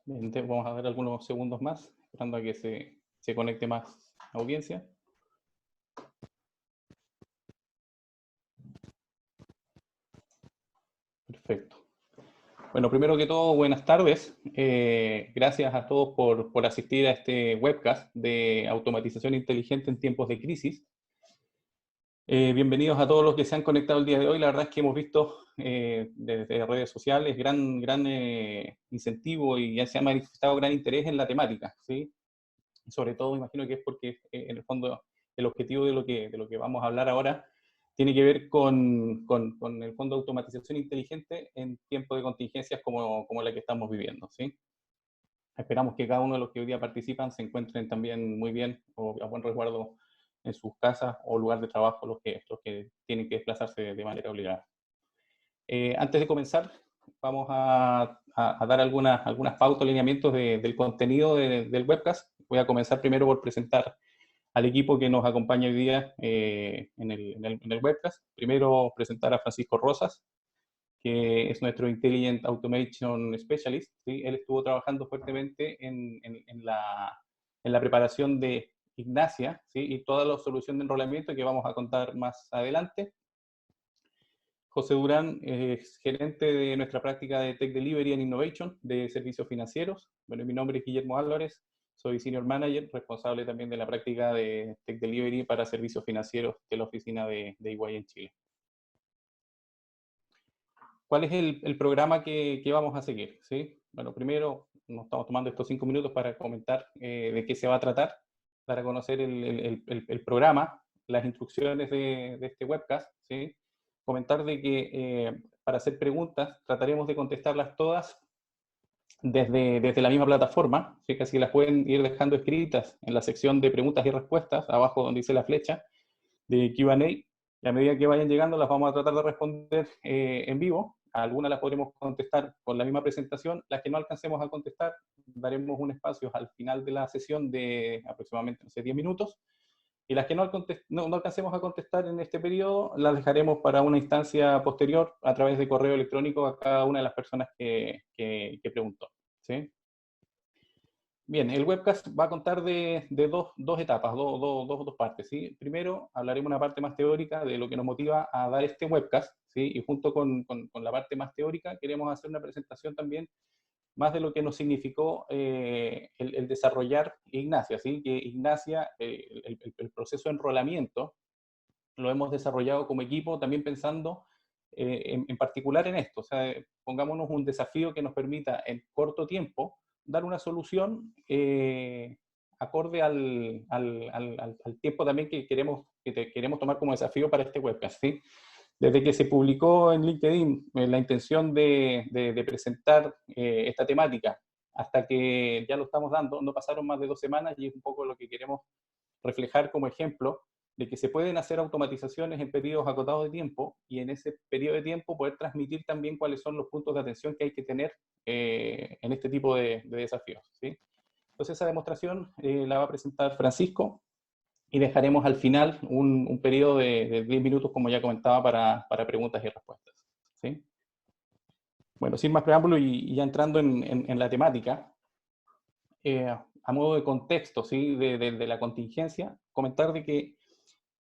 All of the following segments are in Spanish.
Bien, vamos a dar algunos segundos más, esperando a que se conecte más audiencia. Perfecto. Bueno, primero que todo, buenas tardes. Gracias a todos por asistir a este webcast de automatización inteligente en tiempos de crisis. Bienvenidos a todos los que se han conectado el día de hoy. La verdad es que hemos visto desde redes sociales gran incentivo y ya se ha manifestado gran interés en la temática, ¿sí? Sobre todo, imagino que es porque en el fondo el objetivo de lo que vamos a hablar ahora tiene que ver con el fondo de automatización inteligente en tiempos de contingencias como la que estamos viviendo, ¿sí? Esperamos que cada uno de los que hoy día participan se encuentren también muy bien o a buen resguardo en sus casas o lugar de trabajo los que tienen que desplazarse de manera obligada. Antes de comenzar, vamos a dar algunas pautas, lineamientos del contenido del webcast. Voy a comenzar primero por presentar al equipo que nos acompaña hoy día en el webcast. Primero presentar a Francisco Rosas, que es nuestro Intelligent Automation Specialist, ¿sí? Él estuvo trabajando fuertemente en la preparación de Ignacia, ¿sí? Y toda la solución de enrolamiento que vamos a contar más adelante. José Durán es gerente de nuestra práctica de Tech Delivery and Innovation de servicios financieros. Bueno, mi nombre es Guillermo Álvarez, soy Senior Manager, responsable también de la práctica de Tech Delivery para servicios financieros de la oficina de EY en Chile. ¿Cuál es el programa que vamos a seguir? ¿Sí? Bueno, primero nos estamos tomando estos 5 minutos para comentar de qué se va a tratar, para conocer el programa, las instrucciones de este webcast, ¿sí? Comentar de que para hacer preguntas trataremos de contestarlas todas desde la misma plataforma, ¿sí? Que así las pueden ir dejando escritas en la sección de preguntas y respuestas, abajo donde dice la flecha de Q&A, y a medida que vayan llegando las vamos a tratar de responder en vivo. Algunas las podremos contestar con la misma presentación, las que no alcancemos a contestar daremos un espacio al final de la sesión de aproximadamente, no sé, 10 minutos, y las que no alcancemos a contestar en este periodo las dejaremos para una instancia posterior a través de correo electrónico a cada una de las personas que preguntó, ¿sí? Bien, el webcast va a contar de dos etapas, dos partes, ¿sí? Primero, hablaremos una parte más teórica de lo que nos motiva a dar este webcast, ¿sí? Y junto con la parte más teórica queremos hacer una presentación también más de lo que nos significó el desarrollar Ignacia, ¿sí? Que Ignacia, el proceso de enrolamiento, lo hemos desarrollado como equipo también pensando en particular en esto. O sea, pongámonos un desafío que nos permita en corto tiempo dar una solución acorde al tiempo también que queremos tomar como desafío para este webcast, ¿sí? Desde que se publicó en LinkedIn la intención de presentar esta temática hasta que ya lo estamos dando, no pasaron más de 2 semanas y es un poco lo que queremos reflejar como ejemplo de que se pueden hacer automatizaciones en periodos acotados de tiempo y en ese periodo de tiempo poder transmitir también cuáles son los puntos de atención que hay que tener en este tipo de desafíos, ¿sí? Entonces esa demostración la va a presentar Francisco y dejaremos al final un periodo de 10 minutos, como ya comentaba, para preguntas y respuestas, ¿sí? Bueno, sin más preámbulo y ya entrando en la temática, a modo de contexto, ¿sí? de la contingencia, comentar de que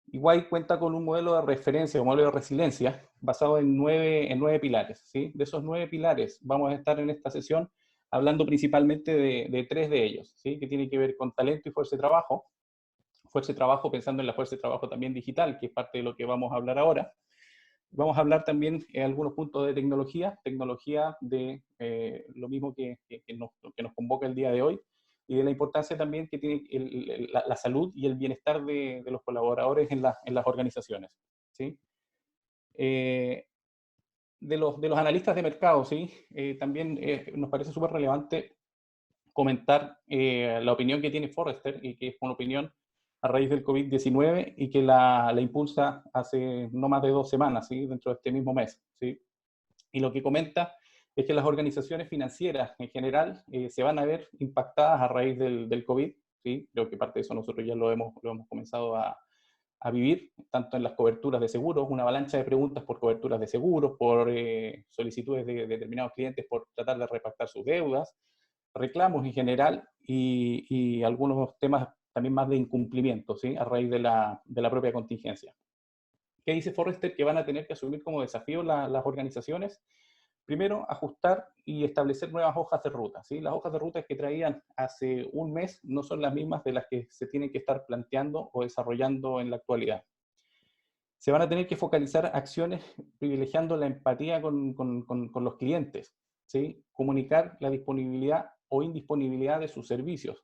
Iguay cuenta con un modelo de referencia, un modelo de resiliencia, basado en nueve pilares, ¿sí? De esos 9 pilares vamos a estar en esta sesión hablando principalmente de 3 de ellos, ¿sí? Que tienen que ver con talento y fuerza de trabajo pensando en la fuerza de trabajo también digital, que es parte de lo que vamos a hablar ahora. Vamos a hablar también en algunos puntos de tecnología de lo mismo que nos convoca el día de hoy, y de la importancia también que tiene la salud y el bienestar de los colaboradores en las organizaciones, ¿sí? Eh, de los analistas de mercado, ¿sí? También nos parece súper relevante comentar la opinión que tiene Forrester, y que es una opinión a raíz del COVID-19 y que la impulsa hace no más de 2 semanas, ¿sí? Dentro de este mismo mes, ¿sí? Y lo que comenta es que las organizaciones financieras en general se van a ver impactadas a raíz del COVID, ¿sí? Creo que parte de eso nosotros ya lo hemos comenzado a vivir, tanto en las coberturas de seguros, una avalancha de preguntas por coberturas de seguros, por solicitudes de determinados clientes por tratar de repactar sus deudas, reclamos en general y algunos temas también más de incumplimiento, ¿sí? A raíz de la propia contingencia. ¿Qué dice Forrester que van a tener que asumir como desafío las organizaciones? Primero, ajustar y establecer nuevas hojas de ruta, ¿sí? Las hojas de ruta que traían hace un mes no son las mismas de las que se tienen que estar planteando o desarrollando en la actualidad. Se van a tener que focalizar acciones privilegiando la empatía con los clientes, ¿sí? Comunicar la disponibilidad o indisponibilidad de sus servicios,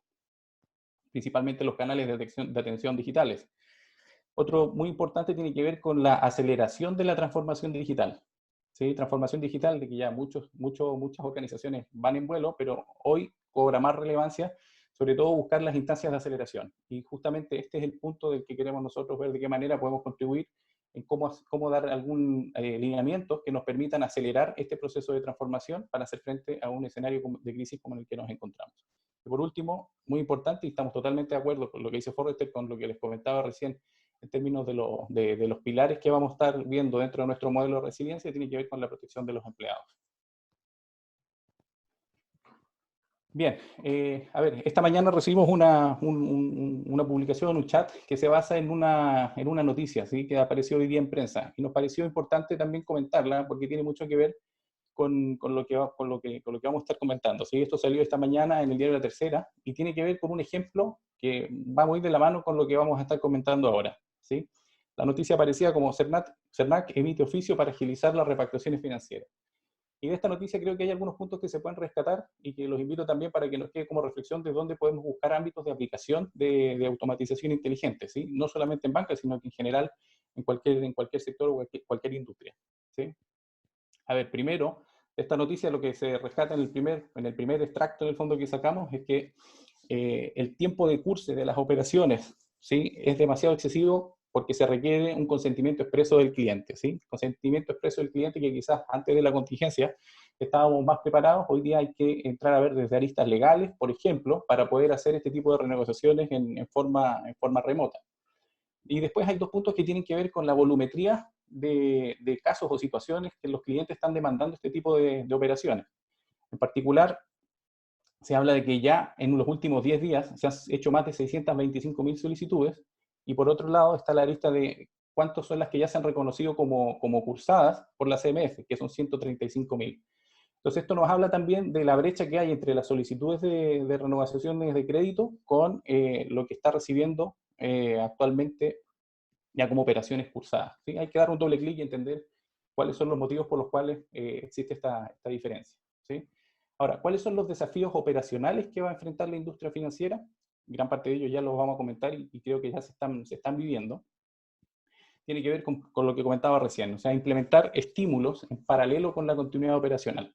principalmente los canales de atención digitales. Otro muy importante tiene que ver con la aceleración de la transformación digital. ¿Sí? Transformación digital de que ya muchas organizaciones van en vuelo, pero hoy cobra más relevancia, sobre todo buscar las instancias de aceleración. Y justamente este es el punto del que queremos nosotros ver de qué manera podemos contribuir en cómo dar algún lineamiento que nos permitan acelerar este proceso de transformación para hacer frente a un escenario de crisis como en el que nos encontramos. Y por último, muy importante, y estamos totalmente de acuerdo con lo que dice Forrester, con lo que les comentaba recién, en términos de los pilares que vamos a estar viendo dentro de nuestro modelo de resiliencia, tiene que ver con la protección de los empleados. Bien, a ver, esta mañana recibimos una publicación, un chat que se basa en una noticia, ¿sí? Que apareció hoy día en prensa, y nos pareció importante también comentarla porque tiene mucho que ver con lo que vamos a estar comentando, ¿sí? Esto salió esta mañana en el diario La Tercera y tiene que ver con un ejemplo que va muy de la mano con lo que vamos a estar comentando ahora, ¿sí? La noticia aparecía como CERNAC emite oficio para agilizar las repatriaciones financieras. Y de esta noticia creo que hay algunos puntos que se pueden rescatar y que los invito también para que nos quede como reflexión de dónde podemos buscar ámbitos de aplicación de automatización inteligente, ¿sí? No solamente en banca, sino que en general en cualquier sector o cualquier industria, ¿sí? A ver, primero, esta noticia lo que se rescata en el primer extracto en el fondo que sacamos es que el tiempo de curso de las operaciones, ¿sí? Es demasiado excesivo porque se requiere un consentimiento expreso del cliente, ¿sí? Consentimiento expreso del cliente que quizás antes de la contingencia estábamos más preparados, hoy día hay que entrar a ver desde aristas legales, por ejemplo, para poder hacer este tipo de renegociaciones en forma remota. Y después hay dos puntos que tienen que ver con la volumetría de casos o situaciones que los clientes están demandando este tipo de operaciones. En particular, se habla de que ya en los últimos 10 días se han hecho más de 625.000 solicitudes, y por otro lado está la lista de cuántas son las que ya se han reconocido como cursadas por la CMF, que son 135.000. Entonces esto nos habla también de la brecha que hay entre las solicitudes de renovaciones de crédito con lo que está recibiendo actualmente ya como operaciones cursadas, ¿sí? Hay que dar un doble clic y entender cuáles son los motivos por los cuales existe esta diferencia, ¿sí? Ahora, ¿cuáles son los desafíos operacionales que va a enfrentar la industria financiera? Gran parte de ellos ya los vamos a comentar y creo que ya se están viviendo. Tiene que ver con lo que comentaba recién, o sea, implementar estímulos en paralelo con la continuidad operacional.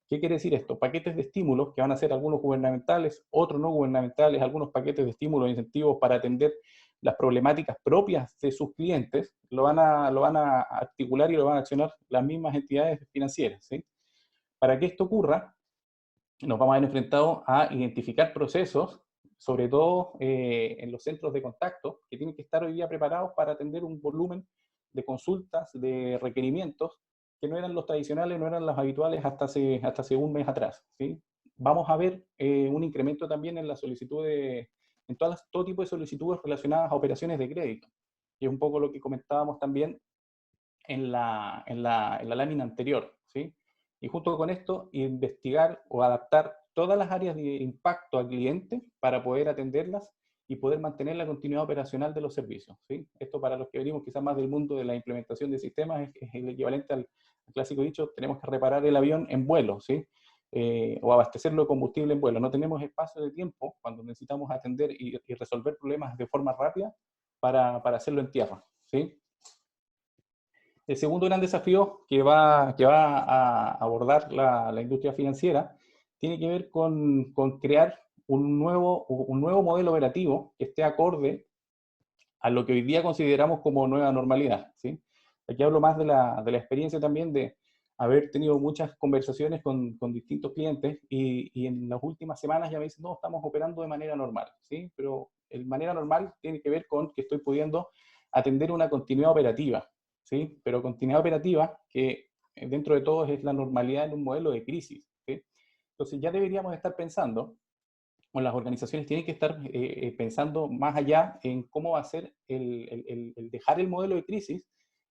¿Qué quiere decir esto? Paquetes de estímulos que van a ser algunos gubernamentales, otros no gubernamentales, algunos paquetes de estímulos e incentivos para atender las problemáticas propias de sus clientes, lo van a articular y lo van a accionar las mismas entidades financieras, ¿sí? Para que esto ocurra, nos vamos a ver enfrentados a identificar procesos, sobre todo en los centros de contacto, que tienen que estar hoy día preparados para atender un volumen de consultas, de requerimientos, que no eran los tradicionales, no eran los habituales hasta hace un mes atrás, ¿sí? Vamos a ver un incremento también en la solicitud en todo tipo de solicitudes relacionadas a operaciones de crédito. Y es un poco lo que comentábamos también en la lámina anterior, ¿sí? Y junto con esto, investigar o adaptar todas las áreas de impacto al cliente para poder atenderlas y poder mantener la continuidad operacional de los servicios, ¿sí? Esto para los que venimos quizás más del mundo de la implementación de sistemas es el equivalente al clásico dicho, tenemos que reparar el avión en vuelo, ¿sí? O abastecerlo de combustible en vuelo. No tenemos espacio de tiempo cuando necesitamos atender y resolver problemas de forma rápida para hacerlo en tierra, ¿sí? El segundo gran desafío que va a abordar la industria financiera tiene que ver con crear un nuevo modelo operativo que esté acorde a lo que hoy día consideramos como nueva normalidad, ¿sí? Aquí hablo más de la experiencia también de haber tenido muchas conversaciones con distintos clientes y en las últimas semanas ya me dicen, no, estamos operando de manera normal, ¿sí? Pero el manera normal tiene que ver con que estoy pudiendo atender una continuidad operativa, ¿sí? Pero continuidad operativa que dentro de todo es la normalidad en un modelo de crisis, ¿sí? Entonces ya deberíamos estar pensando, o las organizaciones tienen que estar pensando más allá en cómo va a ser el dejar el modelo de crisis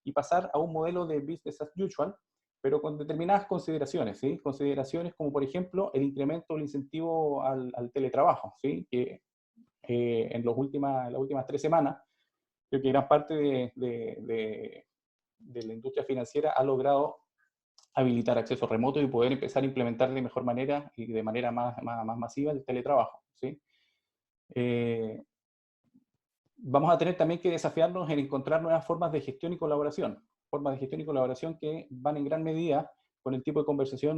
y pasar a un modelo de business as usual, pero con determinadas consideraciones, ¿sí? Consideraciones como, por ejemplo, el incremento del incentivo al teletrabajo, ¿sí? Que en las últimas 3 semanas, creo que gran parte de la industria financiera ha logrado habilitar acceso remoto y poder empezar a implementar de mejor manera y de manera más masiva el teletrabajo, ¿sí? Vamos a tener también que desafiarnos en encontrar nuevas formas de gestión y colaboración, que van en gran medida con el tipo de conversación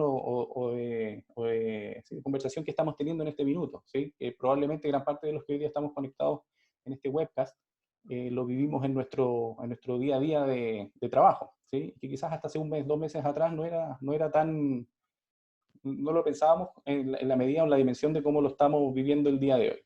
sí, conversación que estamos teniendo en este minuto, ¿sí? Probablemente gran parte de los que hoy día estamos conectados en este webcast lo vivimos en nuestro día a día de trabajo, ¿sí? Que quizás hasta hace un mes, 2 meses atrás no era tan, no lo pensábamos en la medida o en la dimensión de cómo lo estamos viviendo el día de hoy.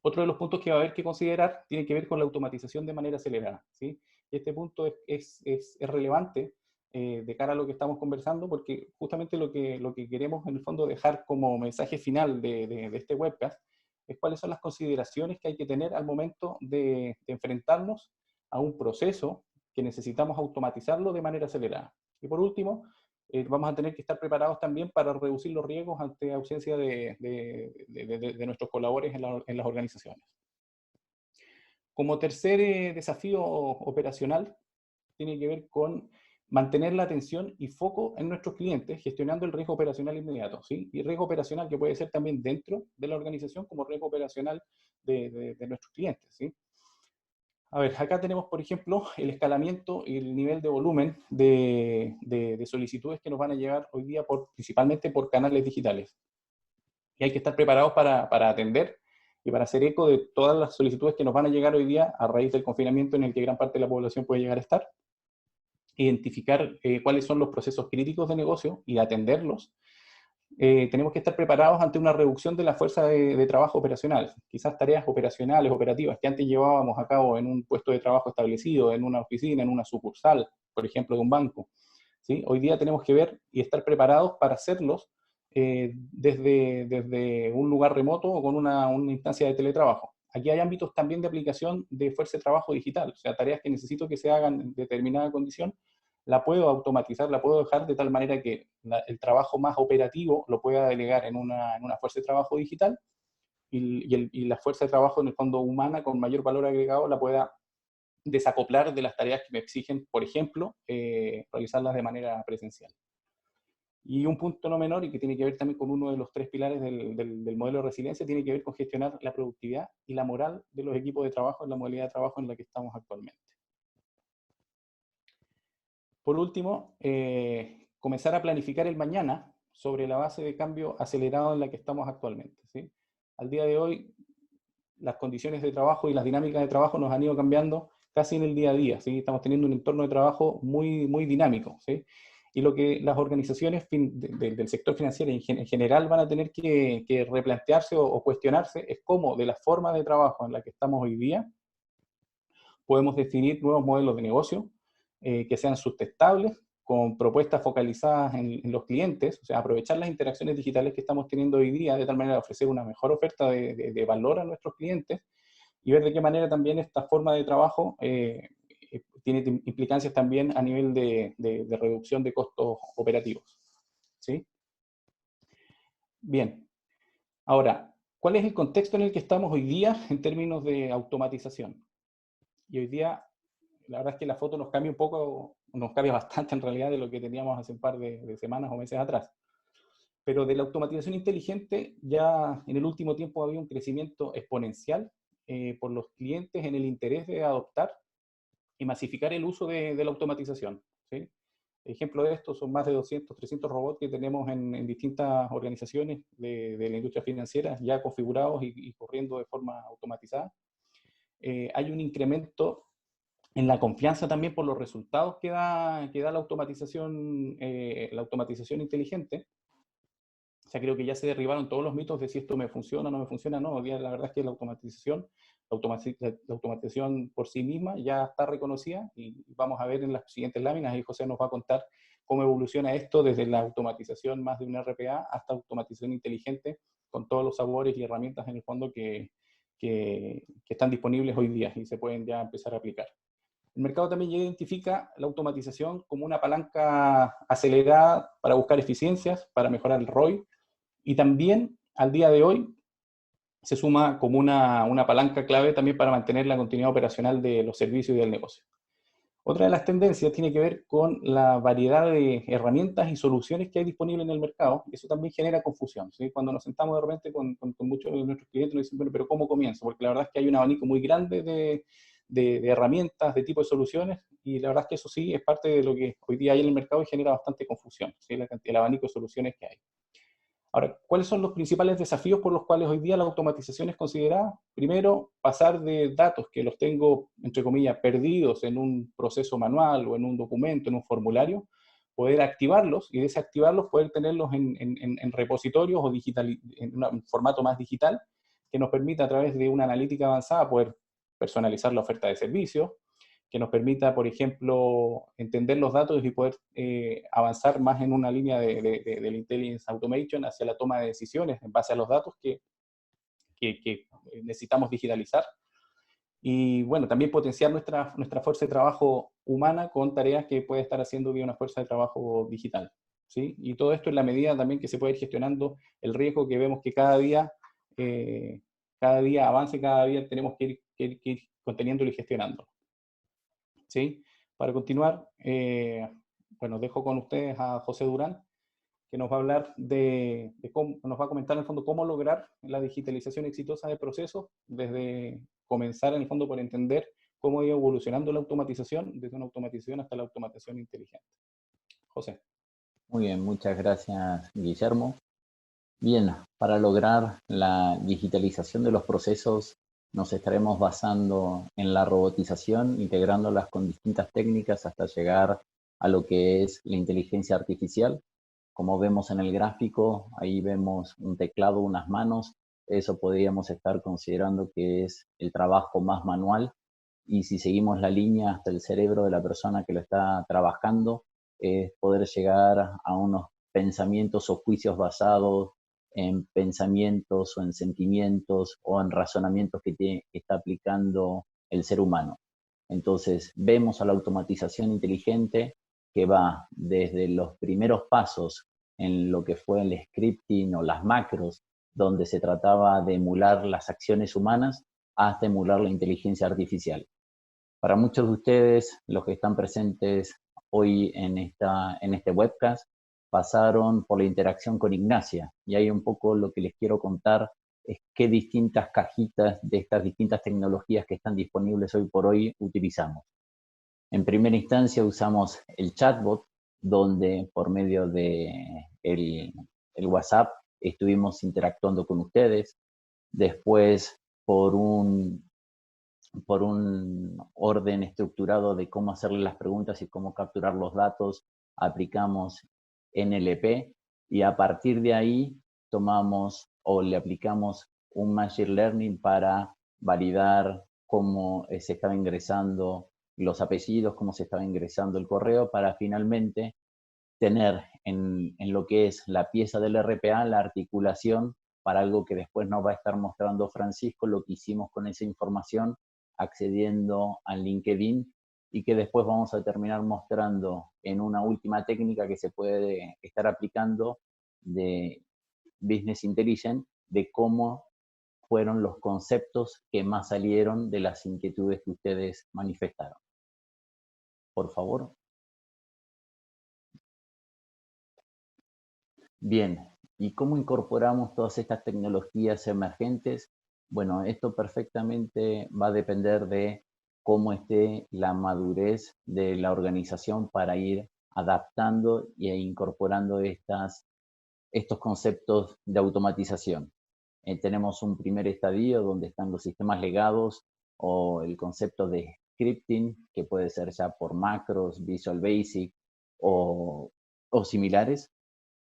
Otro de los puntos que va a haber que considerar tiene que ver con la automatización de manera acelerada, ¿sí? Este punto es relevante de cara a lo que estamos conversando, porque justamente lo que queremos en el fondo dejar como mensaje final de este webcast es cuáles son las consideraciones que hay que tener al momento de enfrentarnos a un proceso que necesitamos automatizarlo de manera acelerada. Y por último, vamos a tener que estar preparados también para reducir los riesgos ante ausencia de nuestros colaboradores en las organizaciones. Como tercer desafío operacional, tiene que ver con mantener la atención y foco en nuestros clientes, gestionando el riesgo operacional inmediato, ¿sí? Y riesgo operacional que puede ser también dentro de la organización como riesgo operacional de nuestros clientes, ¿sí? A ver, acá tenemos, por ejemplo, el escalamiento y el nivel de volumen de solicitudes que nos van a llegar hoy día principalmente por canales digitales. Y hay que estar preparados para atender y para hacer eco de todas las solicitudes que nos van a llegar hoy día a raíz del confinamiento en el que gran parte de la población puede llegar a estar. Identificar cuáles son los procesos críticos de negocio y atenderlos. Tenemos que estar preparados ante una reducción de la fuerza de trabajo operacional. Quizás tareas operacionales, operativas, que antes llevábamos a cabo en un puesto de trabajo establecido, en una oficina, en una sucursal, por ejemplo, de un banco, ¿sí? Hoy día tenemos que ver y estar preparados para hacerlos desde un lugar remoto o con una instancia de teletrabajo. Aquí hay ámbitos también de aplicación de fuerza de trabajo digital, o sea, tareas que necesito que se hagan en determinada condición, la puedo automatizar, la puedo dejar de tal manera que el trabajo más operativo lo pueda delegar en una fuerza de trabajo digital y la fuerza de trabajo en el fondo humana con mayor valor agregado la pueda desacoplar de las tareas que me exigen, por ejemplo, realizarlas de manera presencial. Y un punto no menor y que tiene que ver también con uno de los 3 pilares del modelo de resiliencia, tiene que ver con gestionar la productividad y la moral de los equipos de trabajo en la modalidad de trabajo en la que estamos actualmente. Por último, comenzar a planificar el mañana sobre la base de cambio acelerado en la que estamos actualmente, ¿sí? Al día de hoy, las condiciones de trabajo y las dinámicas de trabajo nos han ido cambiando casi en el día a día, ¿sí? Estamos teniendo un entorno de trabajo muy dinámico, ¿sí? Y lo que las organizaciones del sector financiero en general van a tener que replantearse o cuestionarse es cómo de la forma de trabajo en la que estamos hoy día podemos definir nuevos modelos de negocio que sean sustentables, con propuestas focalizadas en los clientes, o sea, aprovechar las interacciones digitales que estamos teniendo hoy día de tal manera de ofrecer una mejor oferta de valor a nuestros clientes y ver de qué manera también esta forma de trabajo tiene implicancias también a nivel de reducción de costos operativos, ¿sí? Bien, ahora, ¿cuál es el contexto en el que estamos hoy día en términos de automatización? Y hoy día la verdad es que la foto nos cambia un poco, nos cambia bastante en realidad de lo que teníamos hace un par de semanas o meses atrás. Pero de la automatización inteligente ya en el último tiempo ha habido un crecimiento exponencial por los clientes en el interés de adoptar y masificar el uso de la automatización, ¿sí? Ejemplo de esto son más de 200, 300 robots que tenemos en distintas organizaciones de la industria financiera ya configurados y corriendo de forma automatizada. Hay un incremento en la confianza también por los resultados que da la automatización inteligente. O sea, creo que ya se derribaron todos los mitos de si esto me funciona o no me funciona. No, hoy día la verdad es que la automatización por sí misma ya está reconocida y vamos a ver en las siguientes láminas y José nos va a contar cómo evoluciona esto desde la automatización más de un RPA hasta automatización inteligente, con todos los sabores y herramientas en el fondo que están disponibles hoy día y se pueden ya empezar a aplicar. El mercado también ya identifica la automatización como una palanca acelerada para buscar eficiencias, para mejorar el ROI, y también al día de hoy se suma como una palanca clave también para mantener la continuidad operacional de los servicios y del negocio. Otra de las tendencias tiene que ver con la variedad de herramientas y soluciones que hay disponibles en el mercado. Eso también genera confusión, ¿sí? Cuando nos sentamos de repente con muchos de nuestros clientes nos dicen, bueno, pero ¿cómo comienzo? Porque la verdad es que hay un abanico muy grande de herramientas, de tipo de soluciones, y la verdad es que eso sí es parte de lo que hoy día hay en el mercado y genera bastante confusión, ¿sí? El abanico de soluciones que hay. Ahora, ¿cuáles son los principales desafíos por los cuales hoy día la automatización es considerada? Primero, pasar de datos que los tengo, entre comillas, perdidos en un proceso manual o en un documento, en un formulario, poder activarlos y desactivarlos, poder tenerlos en repositorios o en un formato más digital, que nos permita a través de una analítica avanzada poder personalizar la oferta de servicios, que nos permita, por ejemplo, entender los datos y poder avanzar más en una línea del Intelligence Automation hacia la toma de decisiones en base a los datos que necesitamos digitalizar. Y bueno, también potenciar nuestra fuerza de trabajo humana con tareas que puede estar haciendo vía una fuerza de trabajo digital, ¿sí? Y todo esto en la medida también que se puede ir gestionando el riesgo que vemos que cada día avance, cada día tenemos que ir conteniéndolo y gestionando. ¿Sí? Para continuar, bueno, dejo con ustedes a José Durán, que nos va a hablar de cómo, nos va a comentar en el fondo cómo lograr la digitalización exitosa de procesos, desde comenzar en el fondo por entender cómo ha ido evolucionando la automatización, desde una automatización hasta la automatización inteligente. José. Muy bien, muchas gracias, Guillermo. Bien, para lograr la digitalización de los procesos nos estaremos basando en la robotización, integrándolas con distintas técnicas hasta llegar a lo que es la inteligencia artificial. Como vemos en el gráfico, ahí vemos un teclado, unas manos. Eso podríamos estar considerando que es el trabajo más manual. Y si seguimos la línea hasta el cerebro de la persona que lo está trabajando, es poder llegar a unos pensamientos o juicios basados en pensamientos o en sentimientos o en razonamientos que está aplicando el ser humano. Entonces, vemos a la automatización inteligente que va desde los primeros pasos en lo que fue el scripting o las macros, donde se trataba de emular las acciones humanas, hasta emular la inteligencia artificial. Para muchos de ustedes, los que están presentes hoy en este webcast, pasaron por la interacción con Ignacia. Y ahí un poco lo que les quiero contar es qué distintas cajitas de estas distintas tecnologías que están disponibles hoy por hoy utilizamos. En primera instancia usamos el chatbot, donde por medio de el WhatsApp estuvimos interactuando con ustedes. Después, por un orden estructurado de cómo hacerle las preguntas y cómo capturar los datos, aplicamos NLP y a partir de ahí tomamos o le aplicamos un Machine Learning para validar cómo se estaba ingresando los apellidos, cómo se estaba ingresando el correo, para finalmente tener en lo que es la pieza del RPA la articulación para algo que después nos va a estar mostrando Francisco, lo que hicimos con esa información accediendo a LinkedIn y que después vamos a terminar mostrando en una última técnica que se puede estar aplicando de Business Intelligence, de cómo fueron los conceptos que más salieron de las inquietudes que ustedes manifestaron. Por favor. Bien, ¿y cómo incorporamos todas estas tecnologías emergentes? Bueno, esto perfectamente va a depender de cómo esté la madurez de la organización para ir adaptando e incorporando estos conceptos de automatización. Tenemos un primer estadio donde están los sistemas legados o el concepto de scripting, que puede ser ya por macros, Visual Basic o similares.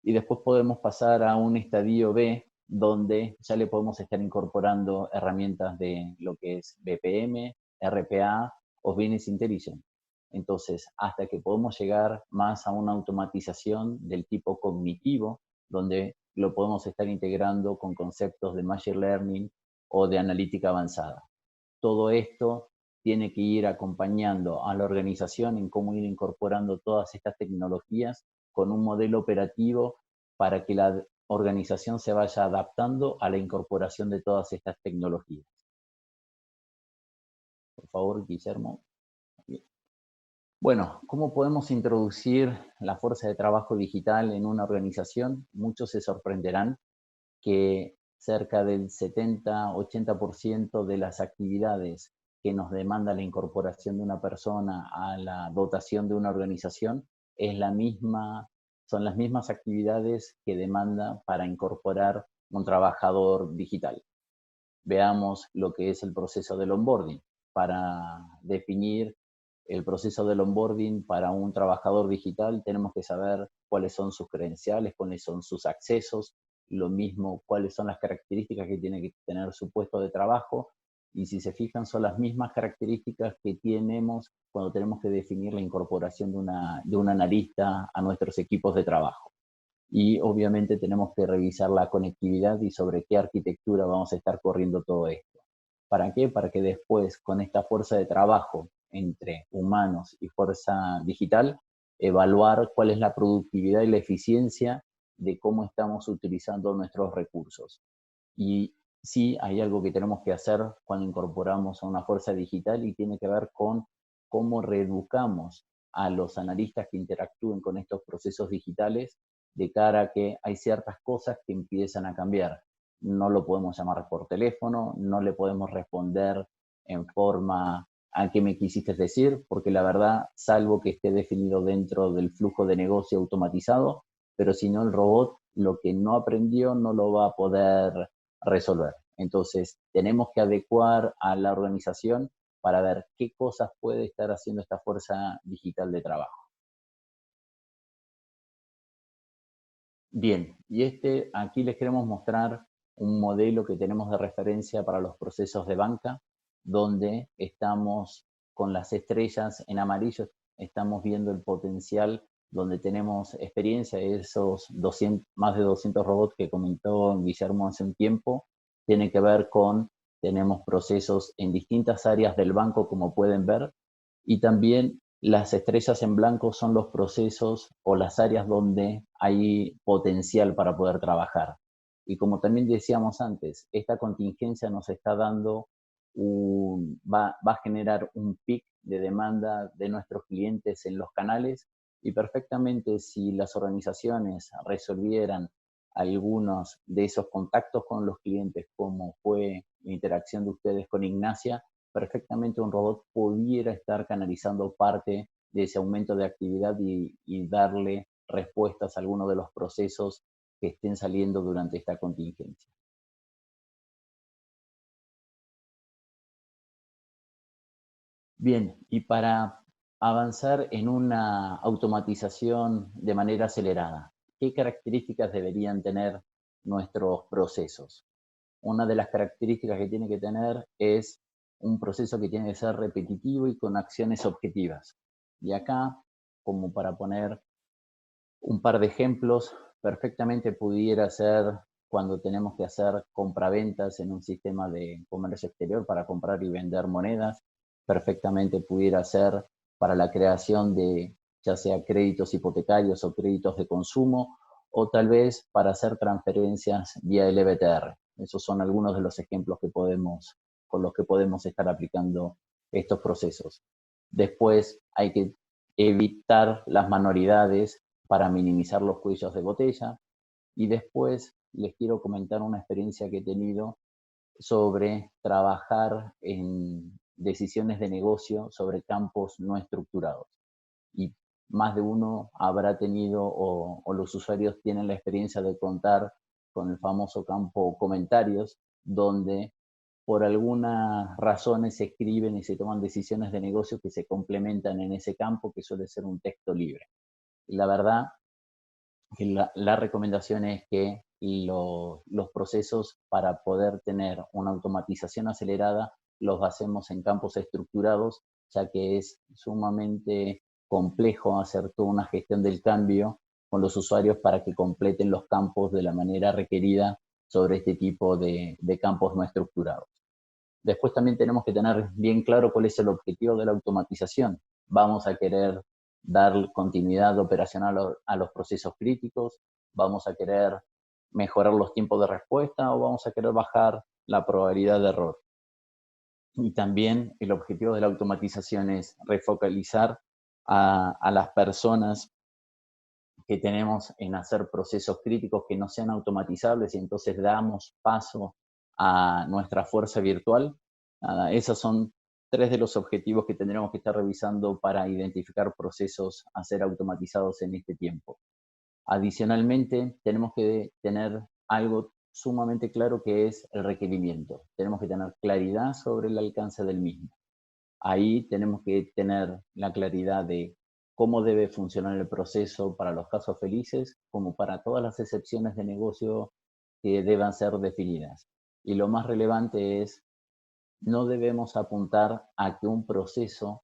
Y después podemos pasar a un estadio B, donde ya le podemos estar incorporando herramientas de lo que es BPM, RPA o Business Intelligence. Entonces, hasta que podemos llegar más a una automatización del tipo cognitivo, donde lo podemos estar integrando con conceptos de machine learning o de analítica avanzada. Todo esto tiene que ir acompañando a la organización en cómo ir incorporando todas estas tecnologías con un modelo operativo para que la organización se vaya adaptando a la incorporación de todas estas tecnologías. Por favor, Guillermo. Bien. Bueno, ¿cómo podemos introducir la fuerza de trabajo digital en una organización? Muchos se sorprenderán que cerca del 70-80% de las actividades que nos demanda la incorporación de una persona a la dotación de una organización son las mismas actividades que demanda para incorporar un trabajador digital. Veamos lo que es el proceso del onboarding. Para definir el proceso del onboarding para un trabajador digital tenemos que saber cuáles son sus credenciales, cuáles son sus accesos, lo mismo cuáles son las características que tiene que tener su puesto de trabajo, y si se fijan son las mismas características que tenemos cuando tenemos que definir la incorporación de un analista a nuestros equipos de trabajo. Y obviamente tenemos que revisar la conectividad y sobre qué arquitectura vamos a estar corriendo todo esto. ¿Para qué? Para que después, con esta fuerza de trabajo entre humanos y fuerza digital, evaluar cuál es la productividad y la eficiencia de cómo estamos utilizando nuestros recursos. Y sí, hay algo que tenemos que hacer cuando incorporamos a una fuerza digital y tiene que ver con cómo reeducamos a los analistas que interactúen con estos procesos digitales de cara a que hay ciertas cosas que empiezan a cambiar. No lo podemos llamar por teléfono, no le podemos responder en forma a qué me quisiste decir, porque la verdad, salvo que esté definido dentro del flujo de negocio automatizado, pero si no el robot lo que no aprendió no lo va a poder resolver. Entonces, tenemos que adecuar a la organización para ver qué cosas puede estar haciendo esta fuerza digital de trabajo. Bien, y aquí les queremos mostrar un modelo que tenemos de referencia para los procesos de banca, donde estamos con las estrellas en amarillo, estamos viendo el potencial donde tenemos experiencia, esos más de 200 robots que comentó Guillermo hace un tiempo, tiene que ver con, tenemos procesos en distintas áreas del banco, como pueden ver, y también las estrellas en blanco son los procesos o las áreas donde hay potencial para poder trabajar. Y como también decíamos antes, esta contingencia nos está dando, va a generar un pic de demanda de nuestros clientes en los canales, y perfectamente si las organizaciones resolvieran algunos de esos contactos con los clientes, como fue la interacción de ustedes con Ignacia, perfectamente un robot pudiera estar canalizando parte de ese aumento de actividad y darle respuestas a algunos de los procesos que estén saliendo durante esta contingencia. Bien, y para avanzar en una automatización de manera acelerada, ¿qué características deberían tener nuestros procesos? Una de las características que tiene que tener es un proceso que tiene que ser repetitivo y con acciones objetivas. Y acá, como para poner un par de ejemplos, perfectamente pudiera ser cuando tenemos que hacer compraventas en un sistema de comercio exterior para comprar y vender monedas, perfectamente pudiera ser para la creación de ya sea créditos hipotecarios o créditos de consumo, o tal vez para hacer transferencias vía el EBTR. Esos son algunos de los ejemplos con los que podemos estar aplicando estos procesos. Después hay que evitar las manualidades para minimizar los cuellos de botella. Y después les quiero comentar una experiencia que he tenido sobre trabajar en decisiones de negocio sobre campos no estructurados. Y más de uno habrá tenido o los usuarios tienen la experiencia de contar con el famoso campo comentarios, donde por algunas razones se escriben y se toman decisiones de negocio que se complementan en ese campo, que suele ser un texto libre. Y la verdad que la recomendación es que los procesos para poder tener una automatización acelerada los basemos en campos estructurados, ya que es sumamente complejo hacer toda una gestión del cambio con los usuarios para que completen los campos de la manera requerida sobre este tipo de campos no estructurados. Después también tenemos que tener bien claro cuál es el objetivo de la automatización. Vamos a querer dar continuidad operacional a los procesos críticos, vamos a querer mejorar los tiempos de respuesta o vamos a querer bajar la probabilidad de error. Y también el objetivo de la automatización es refocalizar a las personas que tenemos en hacer procesos críticos que no sean automatizables y entonces damos paso a nuestra fuerza virtual. Esos son 3 de los objetivos que tendremos que estar revisando para identificar procesos a ser automatizados en este tiempo. Adicionalmente, tenemos que tener algo sumamente claro que es el requerimiento. Tenemos que tener claridad sobre el alcance del mismo. Ahí tenemos que tener la claridad de cómo debe funcionar el proceso para los casos felices, como para todas las excepciones de negocio que deban ser definidas. Y lo más relevante es, no debemos apuntar a que un proceso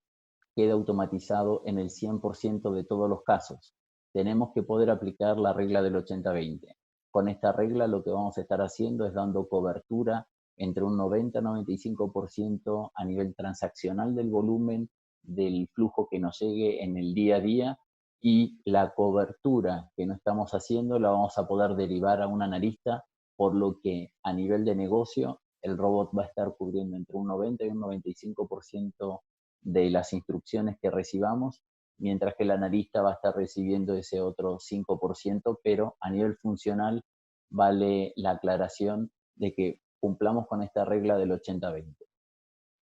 quede automatizado en el 100% de todos los casos. Tenemos que poder aplicar la regla del 80-20. Con esta regla lo que vamos a estar haciendo es dando cobertura entre un 90-95% a nivel transaccional del volumen del flujo que nos llegue en el día a día, y la cobertura que no estamos haciendo la vamos a poder derivar a un analista, por lo que a nivel de negocio el robot va a estar cubriendo entre un 90 y un 95% de las instrucciones que recibamos, mientras que el analista va a estar recibiendo ese otro 5%, pero a nivel funcional vale la aclaración de que cumplamos con esta regla del 80-20.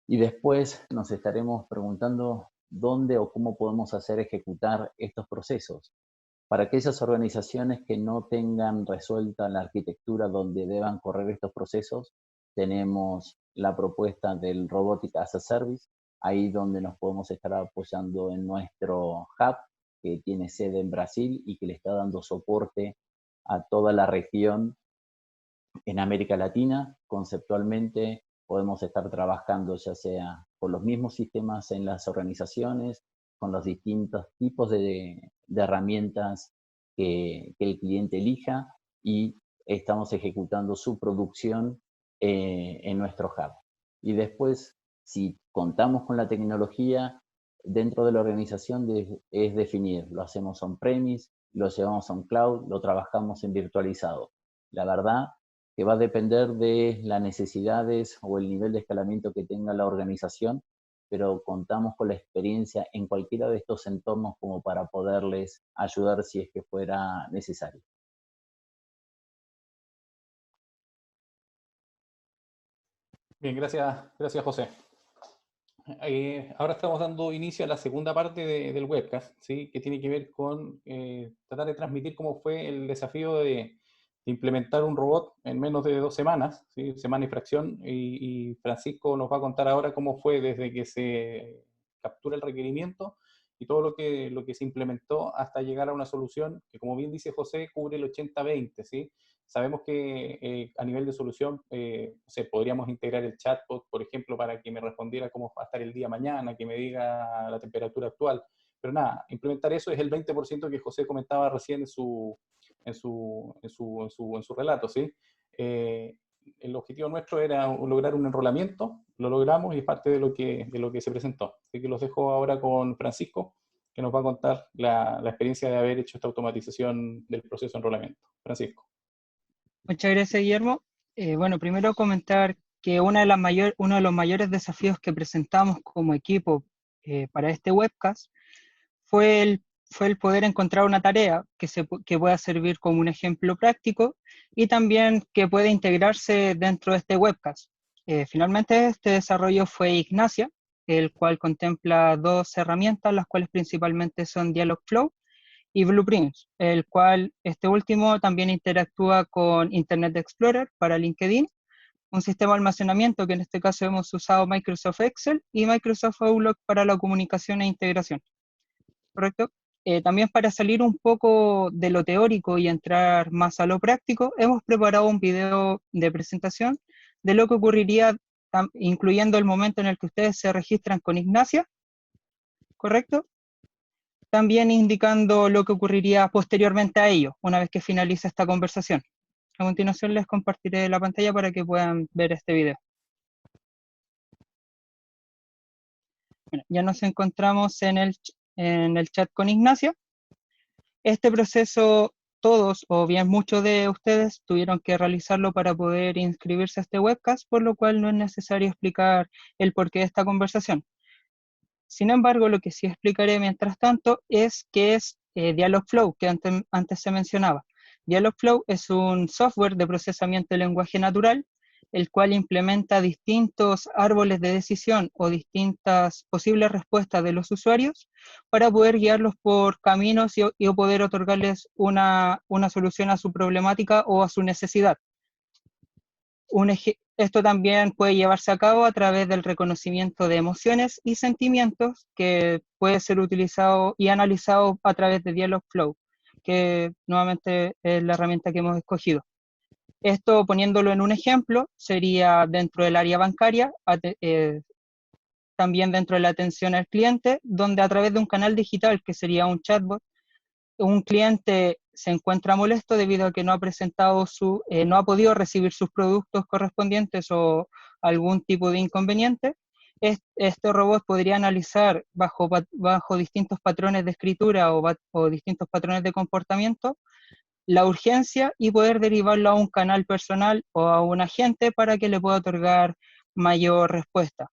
Y después nos estaremos preguntando dónde o cómo podemos hacer ejecutar estos procesos. Para aquellas organizaciones que no tengan resuelta la arquitectura donde deban correr estos procesos, tenemos la propuesta del Robotic as a Service, ahí donde nos podemos estar apoyando en nuestro hub, que tiene sede en Brasil y que le está dando soporte a toda la región en América Latina. Conceptualmente podemos estar trabajando ya sea con los mismos sistemas en las organizaciones, con los distintos tipos de herramientas que el cliente elija, y estamos ejecutando su producción en nuestro hub. Y después, si contamos con la tecnología dentro de la organización, es definir, lo hacemos on-premise, lo llevamos a un cloud, lo trabajamos en virtualizado. La verdad que va a depender de las necesidades o el nivel de escalamiento que tenga la organización, pero contamos con la experiencia en cualquiera de estos entornos como para poderles ayudar si es que fuera necesario. Bien, gracias José. Ahora estamos dando inicio a la segunda parte del webcast, ¿sí? Que tiene que ver con tratar de transmitir cómo fue el desafío de implementar un robot en menos de 2 semanas, ¿sí? Semana y fracción, y Francisco nos va a contar ahora cómo fue desde que se captura el requerimiento y todo lo que se implementó hasta llegar a una solución que, como bien dice José, cubre el 80-20, ¿sí? Sabemos que a nivel de solución, podríamos integrar el chatbot, por ejemplo, para que me respondiera cómo va a estar el día mañana, que me diga la temperatura actual. Pero nada, implementar eso es el 20% que José comentaba recién en su relato, ¿sí? El objetivo nuestro era lograr un enrolamiento, lo logramos y es parte de lo que se presentó. Así que los dejo ahora con Francisco, que nos va a contar la experiencia de haber hecho esta automatización del proceso de enrolamiento. Francisco. Muchas gracias, Guillermo. Bueno, primero comentar que uno de los mayores desafíos que presentamos como equipo para este webcast fue el poder encontrar una tarea que pueda servir como un ejemplo práctico y también que pueda integrarse dentro de este webcast. Finalmente, este desarrollo fue Ignacia, el cual contempla 2 herramientas, las cuales principalmente son Dialogflow y Blueprints, el cual este último también interactúa con Internet Explorer para LinkedIn, un sistema de almacenamiento que en este caso hemos usado Microsoft Excel y Microsoft Outlook para la comunicación e integración. ¿Correcto? También para salir un poco de lo teórico y entrar más a lo práctico, hemos preparado un video de presentación de lo que ocurriría, incluyendo el momento en el que ustedes se registran con Ignacia ¿correcto? También indicando lo que ocurriría posteriormente a ello, una vez que finalice esta conversación. A continuación les compartiré la pantalla para que puedan ver este video. Bueno, ya nos encontramos en el chat con Ignacia. Este proceso, todos o bien muchos de ustedes tuvieron que realizarlo para poder inscribirse a este webcast, por lo cual no es necesario explicar el porqué de esta conversación. Sin embargo, lo que sí explicaré mientras tanto es qué es Dialogflow, que antes se mencionaba. Dialogflow es un software de procesamiento de lenguaje natural, el cual implementa distintos árboles de decisión o distintas posibles respuestas de los usuarios para poder guiarlos por caminos y poder otorgarles una solución a su problemática o a su necesidad. Esto también puede llevarse a cabo a través del reconocimiento de emociones y sentimientos, que puede ser utilizado y analizado a través de Dialogflow, que nuevamente es la herramienta que hemos escogido. Esto, poniéndolo en un ejemplo, sería dentro del área bancaria, también dentro de la atención al cliente, donde a través de un canal digital, que sería un chatbot, un cliente se encuentra molesto debido a que no ha presentado no ha podido recibir sus productos correspondientes o algún tipo de inconveniente. Este robot podría analizar bajo distintos patrones de escritura o distintos patrones de comportamiento la urgencia y poder derivarlo a un canal personal o a un agente para que le pueda otorgar mayor respuesta.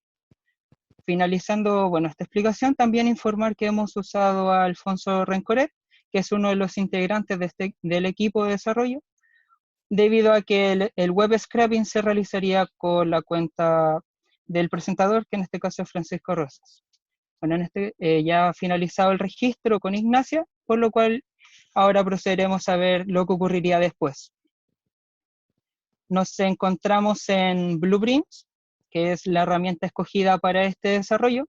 Finalizando, bueno, esta explicación, también informar que hemos usado a Alfonso Rencoret, que es uno de los integrantes del equipo de desarrollo, debido a que el web scraping se realizaría con la cuenta del presentador, que en este caso es Francisco Rosas. Bueno, ya ha finalizado el registro con Ignacia, por lo cual ahora procederemos a ver lo que ocurriría después. Nos encontramos en Blueprints, que es la herramienta escogida para este desarrollo.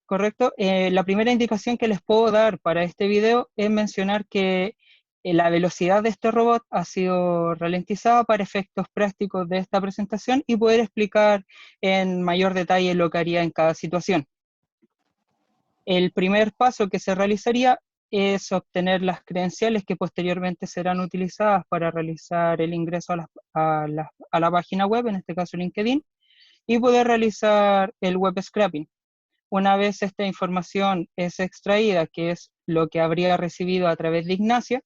¿Correcto? La primera indicación que les puedo dar para este video es mencionar que la velocidad de este robot ha sido ralentizada para efectos prácticos de esta presentación y poder explicar en mayor detalle lo que haría en cada situación. El primer paso que se realizaría es obtener las credenciales que posteriormente serán utilizadas para realizar el ingreso a la página web, en este caso LinkedIn, y poder realizar el web scraping. Una vez esta información es extraída, que es lo que habría recibido a través de Ignacia,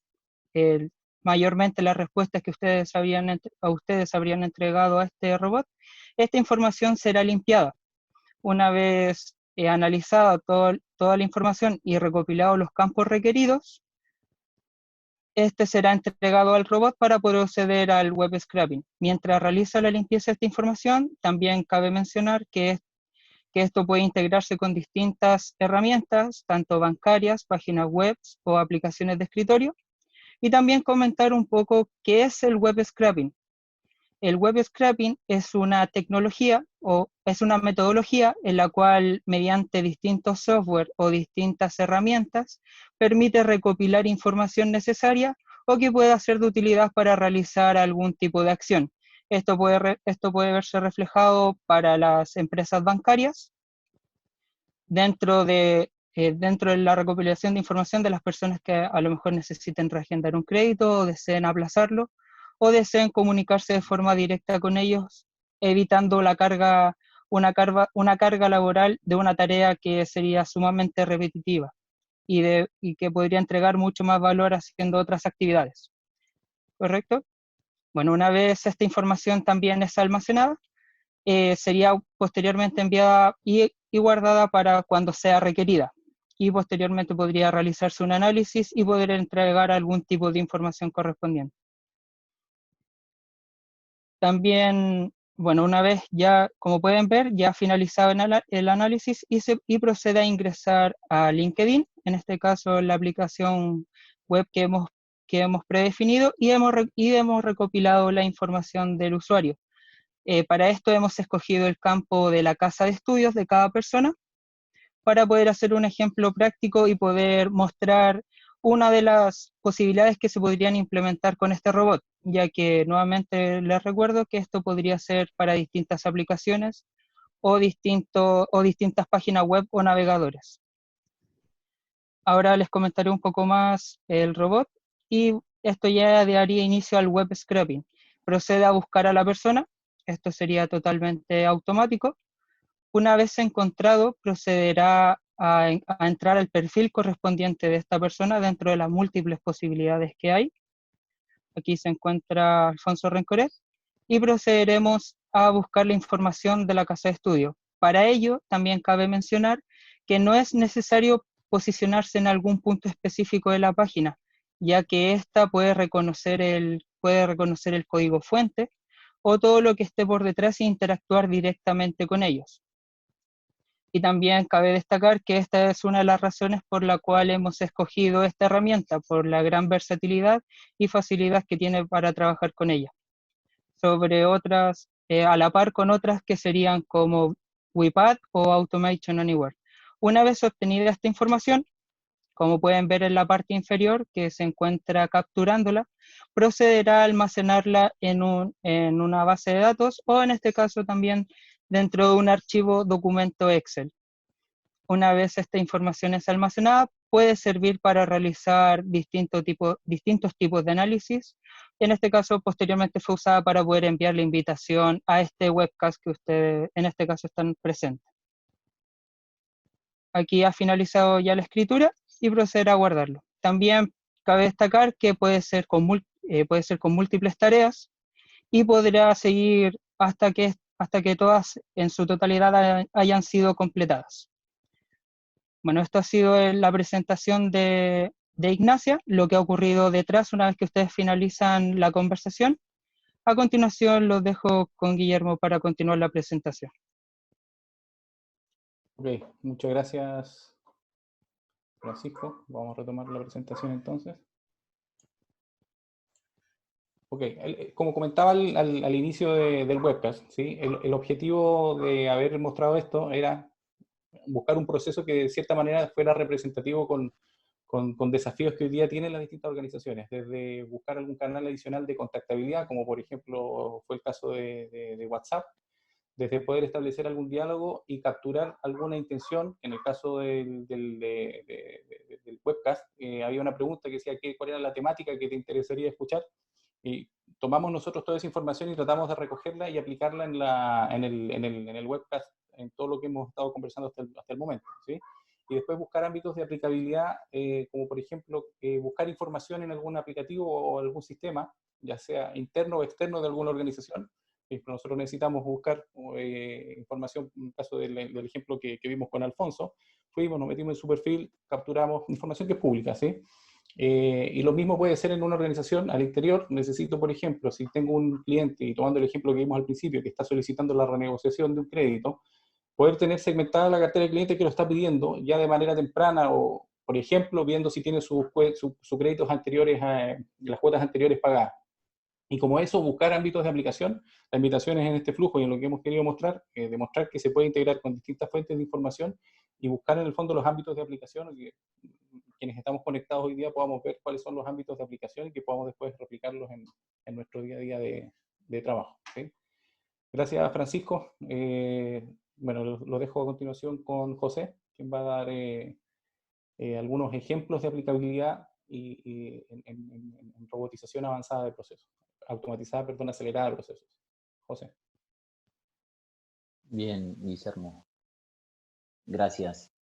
mayormente las respuestas que ustedes habrían entregado a este robot, esta información será limpiada. Una vez analizada toda la información y recopilado los campos requeridos, este será entregado al robot para proceder al web scraping. Mientras realiza la limpieza de esta información, también cabe mencionar que esto puede integrarse con distintas herramientas, tanto bancarias, páginas web o aplicaciones de escritorio, y también comentar un poco qué es el web scraping. El web scraping es una tecnología o es una metodología en la cual, mediante distintos software o distintas herramientas, permite recopilar información necesaria o que pueda ser de utilidad para realizar algún tipo de acción. Esto puede verse reflejado para las empresas bancarias, dentro de la recopilación de información de las personas que a lo mejor necesiten reagendar un crédito o deseen aplazarlo, o deseen comunicarse de forma directa con ellos, evitando una carga laboral de una tarea que sería sumamente repetitiva y que podría entregar mucho más valor haciendo otras actividades. ¿Correcto? Bueno, una vez esta información también es almacenada, sería posteriormente enviada y guardada para cuando sea requerida. Y posteriormente podría realizarse un análisis y poder entregar algún tipo de información correspondiente. También, bueno, una vez ya, como pueden ver, ya finalizado el análisis y procede a ingresar a LinkedIn, en este caso la aplicación web que hemos predefinido y hemos recopilado la información del usuario. Para esto hemos escogido el campo de la casa de estudios de cada persona para poder hacer un ejemplo práctico y poder mostrar una de las posibilidades que se podrían implementar con este robot, ya que nuevamente les recuerdo que esto podría ser para distintas aplicaciones o distintas páginas web o navegadores. Ahora les comentaré un poco más el robot y esto ya daría inicio al web scraping. Procede a buscar a la persona, esto sería totalmente automático. Una vez encontrado, procederá a entrar al perfil correspondiente de esta persona dentro de las múltiples posibilidades que hay. Aquí se encuentra Alfonso Rencoret y procederemos a buscar la información de la casa de estudio. Para ello, también cabe mencionar que no es necesario posicionarse en algún punto específico de la página, ya que ésta puede reconocer el código fuente o todo lo que esté por detrás e interactuar directamente con ellos. Y también cabe destacar que esta es una de las razones por la cual hemos escogido esta herramienta, por la gran versatilidad y facilidad que tiene para trabajar con ella, sobre otras, a la par con otras que serían como WePad o Automation Anywhere. Una vez obtenida esta información, como pueden ver en la parte inferior que se encuentra capturándola, procederá a almacenarla en una base de datos o en este caso también dentro de un archivo documento Excel. Una vez esta información es almacenada, puede servir para realizar distintos tipos de análisis. En este caso, posteriormente fue usada para poder enviar la invitación a este webcast que ustedes en este caso están presentes. Aquí ha finalizado ya la escritura y proceder a guardarlo. También cabe destacar que puede ser con múltiples tareas y podrá seguir hasta que todas en su totalidad hayan sido completadas. Bueno, esto ha sido la presentación de Ignacia, lo que ha ocurrido detrás una vez que ustedes finalizan la conversación. A continuación los dejo con Guillermo para continuar la presentación. Ok, muchas gracias, Francisco. Vamos a retomar la presentación entonces. Ok, como comentaba al inicio del webcast, ¿sí? El objetivo de haber mostrado esto era buscar un proceso que de cierta manera fuera representativo con desafíos que hoy día tienen las distintas organizaciones, desde buscar algún canal adicional de contactabilidad, como por ejemplo fue el caso de WhatsApp, desde poder establecer algún diálogo y capturar alguna intención. En el caso del webcast, había una pregunta que decía cuál era la temática que te interesaría escuchar, y tomamos nosotros toda esa información y tratamos de recogerla y aplicarla en el webcast, en todo lo que hemos estado conversando hasta el momento, ¿sí? Y después buscar ámbitos de aplicabilidad, como por ejemplo buscar información en algún aplicativo o algún sistema, ya sea interno o externo de alguna organización. Nosotros necesitamos buscar información, en el caso del ejemplo que vimos con Alfonso, fuimos, nos metimos en su perfil, capturamos información que es pública, ¿sí? Y lo mismo puede ser en una organización al interior. Necesito, por ejemplo, si tengo un cliente, y tomando el ejemplo que vimos al principio, que está solicitando la renegociación de un crédito, poder tener segmentada la cartera de cliente que lo está pidiendo ya de manera temprana, o, por ejemplo, viendo si tiene sus créditos anteriores, las cuotas anteriores pagadas. Y como eso, buscar ámbitos de aplicación. La invitación es en este flujo y en lo que hemos querido mostrar, demostrar que se puede integrar con distintas fuentes de información y buscar en el fondo los ámbitos de aplicación, que quienes estamos conectados hoy día podamos ver cuáles son los ámbitos de aplicación y que podamos después replicarlos en nuestro día a día de trabajo, ¿sí? Gracias, Francisco. Bueno, lo dejo a continuación con José, quien va a dar algunos ejemplos de aplicabilidad y en robotización avanzada de procesos, automatizada, perdón, acelerada de procesos. José. Bien, Guillermo. Gracias.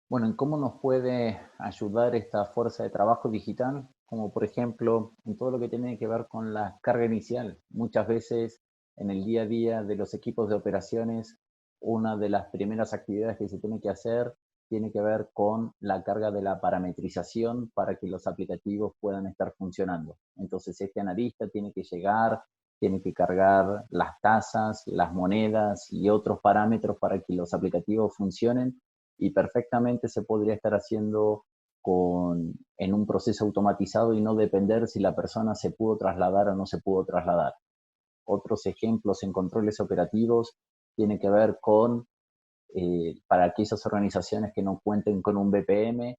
Bueno, ¿en cómo nos puede ayudar esta fuerza de trabajo digital? Como por ejemplo, en todo lo que tiene que ver con la carga inicial. Muchas veces en el día a día de los equipos de operaciones, una de las primeras actividades que se tiene que hacer tiene que ver con la carga de la parametrización para que los aplicativos puedan estar funcionando. Entonces este analista tiene que llegar, tiene que cargar las tasas, las monedas y otros parámetros para que los aplicativos funcionen, y perfectamente se podría estar haciendo en un proceso automatizado y no depender si la persona se pudo trasladar o no se pudo trasladar. Otros ejemplos en controles operativos tiene que ver con, para aquellas organizaciones que no cuenten con un BPM,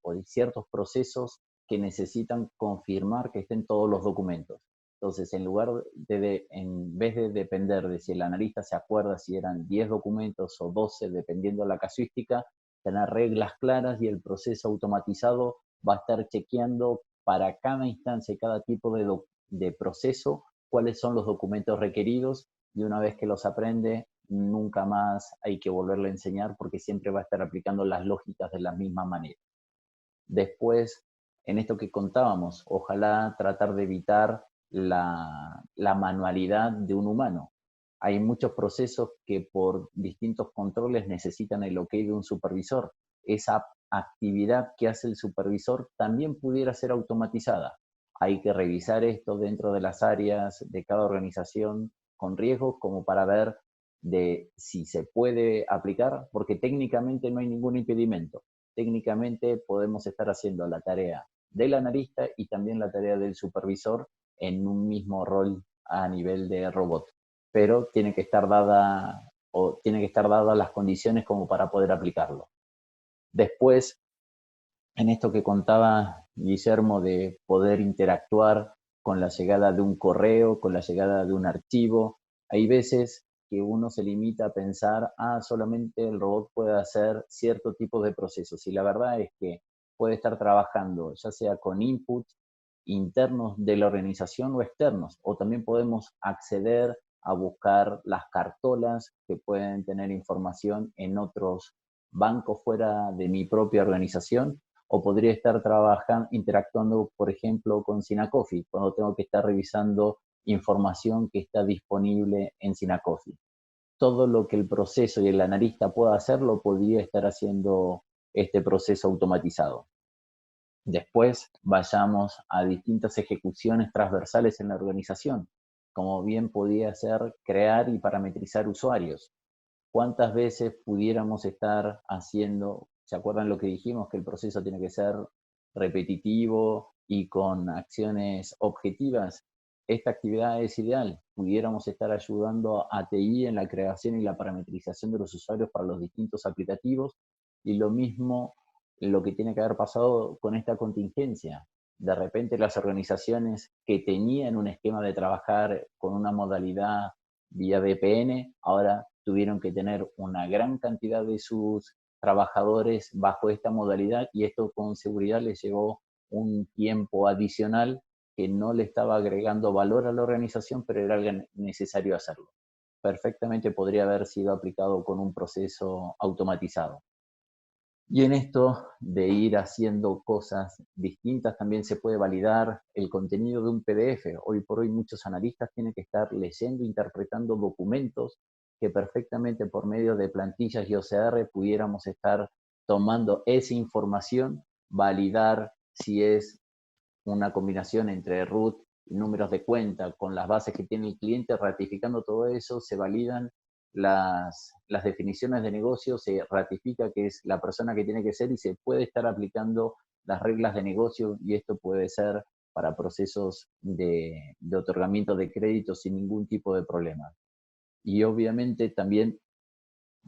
o de ciertos procesos que necesitan confirmar que estén todos los documentos. Entonces, en vez de depender de si el analista se acuerda si eran 10 documentos o 12, dependiendo de la casuística, tener reglas claras y el proceso automatizado va a estar chequeando para cada instancia y cada tipo de proceso cuáles son los documentos requeridos, y una vez que los aprende, nunca más hay que volverle a enseñar porque siempre va a estar aplicando las lógicas de la misma manera. Después, en esto que contábamos, ojalá tratar de evitar la manualidad de un humano. Hay muchos procesos que por distintos controles necesitan el ok de un supervisor. Esa actividad que hace el supervisor también pudiera ser automatizada. Hay que revisar esto dentro de las áreas de cada organización con riesgos como para ver de si se puede aplicar, porque técnicamente no hay ningún impedimento. Técnicamente podemos estar haciendo la tarea del analista y también la tarea del supervisor en un mismo rol a nivel de robot. Pero tiene que estar dadas las condiciones como para poder aplicarlo. Después, en esto que contaba Guillermo de poder interactuar con la llegada de un correo, con la llegada de un archivo, hay veces que uno se limita a pensar, solamente el robot puede hacer cierto tipo de procesos. Y la verdad es que puede estar trabajando ya sea con inputs internos de la organización o externos, o también podemos acceder a buscar las cartolas que pueden tener información en otros bancos fuera de mi propia organización, o podría estar interactuando, por ejemplo, con Sinacofi, cuando tengo que estar revisando información que está disponible en Sinacofi. Todo lo que el proceso y el analista pueda hacer, lo podría estar haciendo este proceso automatizado. Después vayamos a distintas ejecuciones transversales en la organización, como bien podía ser crear y parametrizar usuarios. ¿Cuántas veces pudiéramos estar haciendo, se acuerdan lo que dijimos, que el proceso tiene que ser repetitivo y con acciones objetivas? Esta actividad es ideal. Pudiéramos estar ayudando a TI en la creación y la parametrización de los usuarios para los distintos aplicativos, y lo mismo lo que tiene que haber pasado con esta contingencia. De repente las organizaciones que tenían un esquema de trabajar con una modalidad vía VPN, ahora tuvieron que tener una gran cantidad de sus trabajadores bajo esta modalidad, y esto con seguridad les llevó un tiempo adicional que no le estaba agregando valor a la organización, pero era necesario hacerlo. Perfectamente podría haber sido aplicado con un proceso automatizado. Y en esto de ir haciendo cosas distintas también se puede validar el contenido de un PDF. Hoy por hoy muchos analistas tienen que estar leyendo, interpretando documentos que perfectamente por medio de plantillas y OCR pudiéramos estar tomando esa información, validar si es una combinación entre root y números de cuenta con las bases que tiene el cliente. Ratificando todo eso, se validan las definiciones de negocio, se ratifica que es la persona que tiene que ser y se puede estar aplicando las reglas de negocio, y esto puede ser para procesos de otorgamiento de crédito sin ningún tipo de problema. Y obviamente también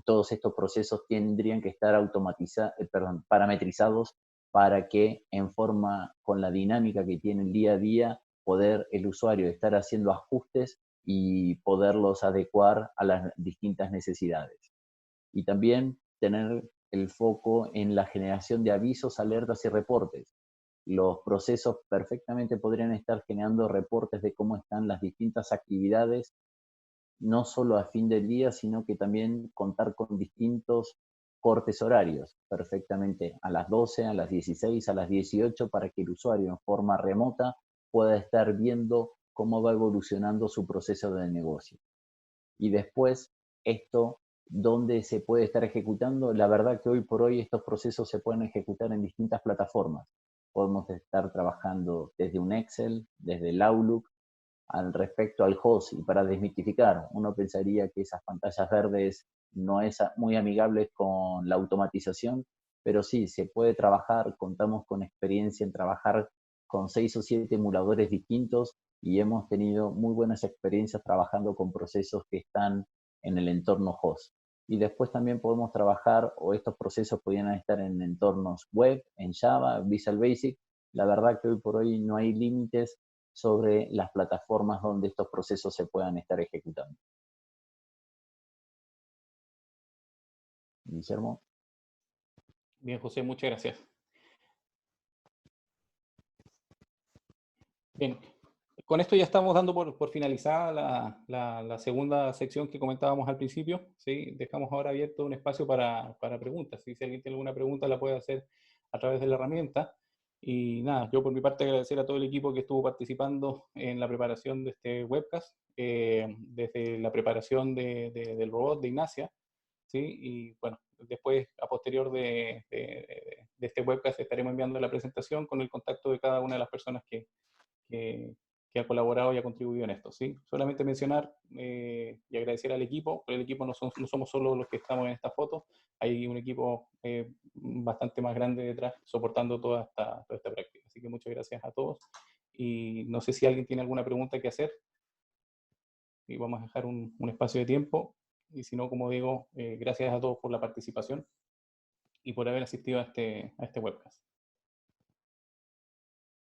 todos estos procesos tendrían que estar parametrizados para que en forma con la dinámica que tiene el día a día, poder el usuario estar haciendo ajustes y poderlos adecuar a las distintas necesidades. Y también tener el foco en la generación de avisos, alertas y reportes. Los procesos perfectamente podrían estar generando reportes de cómo están las distintas actividades, no solo a fin del día, sino que también contar con distintos cortes horarios, perfectamente a las 12, a las 16, a las 18, para que el usuario en forma remota pueda estar viendo cómo va evolucionando su proceso de negocio. Y después, esto, ¿dónde se puede estar ejecutando? La verdad que hoy por hoy estos procesos se pueden ejecutar en distintas plataformas. Podemos estar trabajando desde un Excel, desde el Outlook, al respecto al host. Y para desmitificar, uno pensaría que esas pantallas verdes no es muy amigable con la automatización, pero sí, se puede trabajar. Contamos con experiencia en trabajar con 6 o 7 emuladores distintos y hemos tenido muy buenas experiencias trabajando con procesos que están en el entorno host. Y después también podemos trabajar, o estos procesos podrían estar en entornos web, en Java, Visual Basic. La verdad que hoy por hoy no hay límites sobre las plataformas donde estos procesos se puedan estar ejecutando. Guillermo. Bien, José, muchas gracias. Bien, con esto ya estamos dando por finalizada la segunda sección que comentábamos al principio, ¿sí? Dejamos ahora abierto un espacio para preguntas, ¿sí? Si alguien tiene alguna pregunta la puede hacer a través de la herramienta. Y nada, yo por mi parte agradecer a todo el equipo que estuvo participando en la preparación de este webcast, desde la preparación del robot de Ignacia, ¿sí? Y bueno, después, a posterior de este webcast, estaremos enviando la presentación con el contacto de cada una de las personas que, que ha colaborado y ha contribuido en esto, ¿sí? Solamente mencionar y agradecer al equipo, porque el equipo no somos solo los que estamos en esta foto, hay un equipo bastante más grande detrás soportando toda esta práctica. Así que muchas gracias a todos y no sé si alguien tiene alguna pregunta que hacer y vamos a dejar un espacio de tiempo y si no, como digo, gracias a todos por la participación y por haber asistido a este webcast.